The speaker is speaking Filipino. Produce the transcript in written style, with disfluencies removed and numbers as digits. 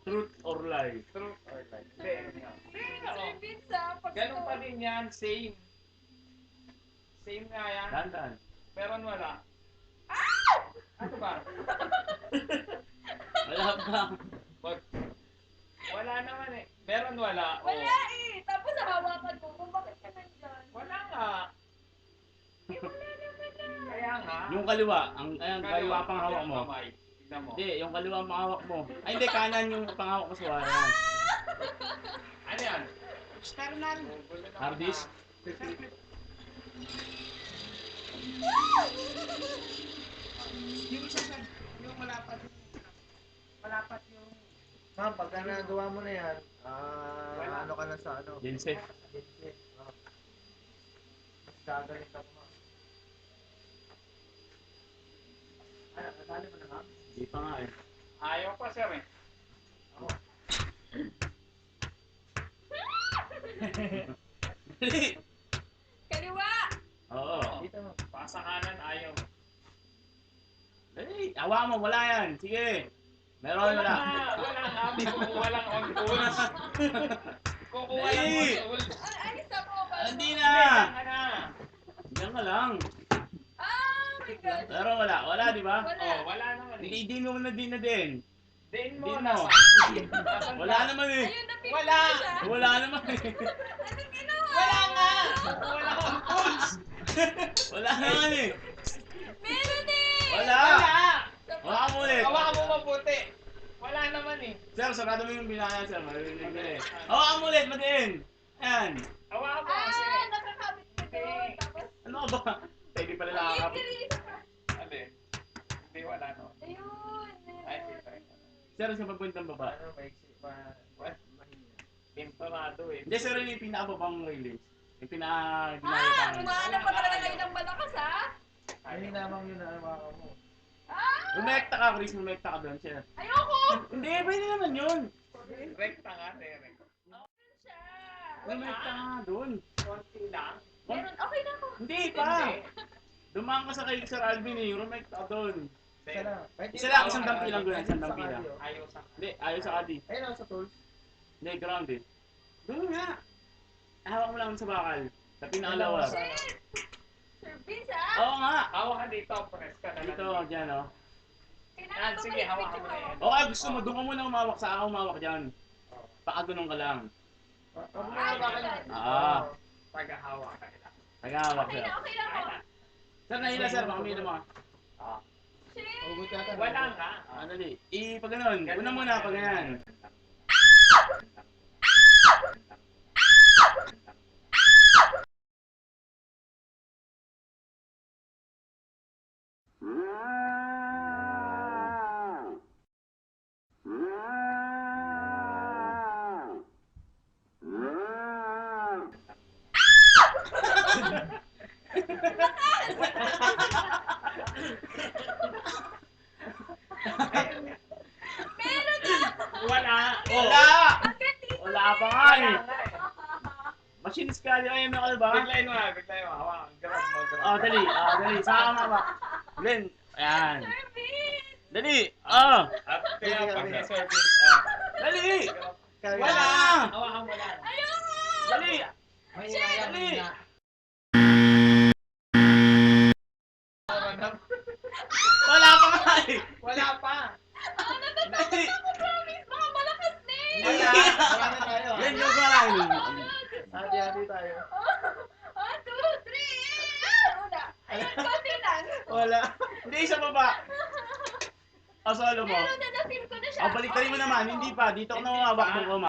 Truth or lie? Truth or lie? Hindi, Sir Vince, ah, pag ganun pa din yan, same. Same nga yan. Dandan. Meron wala. Ano ba? Wala pa. Wag. Wala naman eh. Meron wala. wala Oo. eh. Tapos hawakan mo kung bakit ka nandyan. Wala nga. Eh, wala naman ah. Kaya nga. Yung kaliwa, ang kaliwa pang hawak mo. Kamay. Tignan mo. Hindi, yung kaliwa ang panghawak mo. Ay, hindi, kanan yung panghawak mo sa wala. Yan. Ano yan? External. Hard disk. Yung isa sa, yung malapat yung... Ma'am, pagka nagawa mo na yan, Wala. ano ka na sa ano? Genset. Genset. Mas gagaling ka mo, ma'am. Ano, nadali mo na, ma'am? Hindi pa nga eh. Ayaw pa sir eh. Ako. Dali. Kaliwa! Oo. Dito, ma'am. Pasa kanan ayaw. Dali. Awa mo, wala yan. Sige. Meron wala. Wala nga. May kukuha lang on tools. Kukuha lang on tools. Alis ako ba? Hindi na. Ka na. Diyan ka lang. Ah, my God. Pero wala. Wala, di ba? Wala. Oh, wala naman eh. Hindi mo na din na din. Din mo. Din mo. Nasaan Wala ka? naman eh. Ayun, napili Wala. ko siya. Wala naman eh. Anong ginawa? Wala nga. Kukuha lang on tools. Wala naman eh. Meron eh! Wala. Wala. Hawakan mo ulit. Hawakan mo mabuti. Wala naman eh. Sir, sarado mo yung binaya, sir. Marinig ka eh. Hawakan mo ulit, matiin. Ayan. Hawakan mo kasi. Ah, nakakabit ko doon. Tapos, Ano ka ba? Pwede pala nakakapit. isa pa. Ano eh? Hindi wala no. Ayun, Ay, meron. ito. Sir, sa papuntang baba. Ano, maiksi pa. Mahina. Pinturado eh. Hindi, sir, yun yung pinakababang release. Yung Ah, pinaka-ginaya umahanap pa talaga kayo ng malakas, ha? Hindi naman yun na hawakan mo. Ah, Rumekta ka, Chris. Rumekta ka doon, sir. ayoko! Hindi, pwede naman yun. Rekta nga, Derek. Meron siya. Rumekta ka doon. Konti lang. Meron, okay na ako. Hindi pa. Dumaan ka sa kay Sir Alvin eh. Rumekta ka doon. Isa lang. Kahit Isa lang, isang dampi lang doon. Isang sa dampi lang. cardio. Ayaw sa... Hindi, ayaw sa kadi. Ayun ako sa tools. Hindi, ground eh. Doon nga. Hawak mo lang sa bakal. Sa pinakalawa. Sir Vince, ha? Oo nga. Hawak ka dito, press ka na lang. Dito, dyan oh. Kailangan Yan, ko sige, maligpit hawakan yung mo na yan. hawak. Okay, gusto mo, doon ka muna umawak sa ako umawak dyan. Pakagunong ka lang. Huwag mo na hawakan yun. Ah. Pag-hawak ka nila. Tagahawak Okay sir. na, okay na ako. Sir, nahila sir, baka may mo. Shit! Hugot yata. Wala nga. Ah, dali. Pag ganun. Una muna, pag ganyan. Meron na! Wala. Wala! Bakit dito? Wala pa nga Wala eh. nga eh. Machines ka, di kayo ka ba? Biglayin mo ha, biglayin mo. Hawakan. Grab mo, grab. Oh, dali. Dali. Saka mama. Glenn. Ayan. Sir Vince! Dali. Oh. At kaya Sige, pag sige. sa service, Dali. Kaya- Wala. hawakan mo lang. Ayoko! Dali. Mahina yan, Dali. mahina. Wala pa nga eh. Wala pa. Ako natatakot Dali. ako, promise! Baka malakas na eh! Wala. Wala na tayo. Glenn, yung parang. Hati-hati tayo. 1, 2, 3! Una. Ayun, konti lang. Wala. Hindi, isa pa ba? O, solo mo. Meron na, na-feel ko na siya. O, balik mo naman. Hindi pa. Dito ko na umawak mo.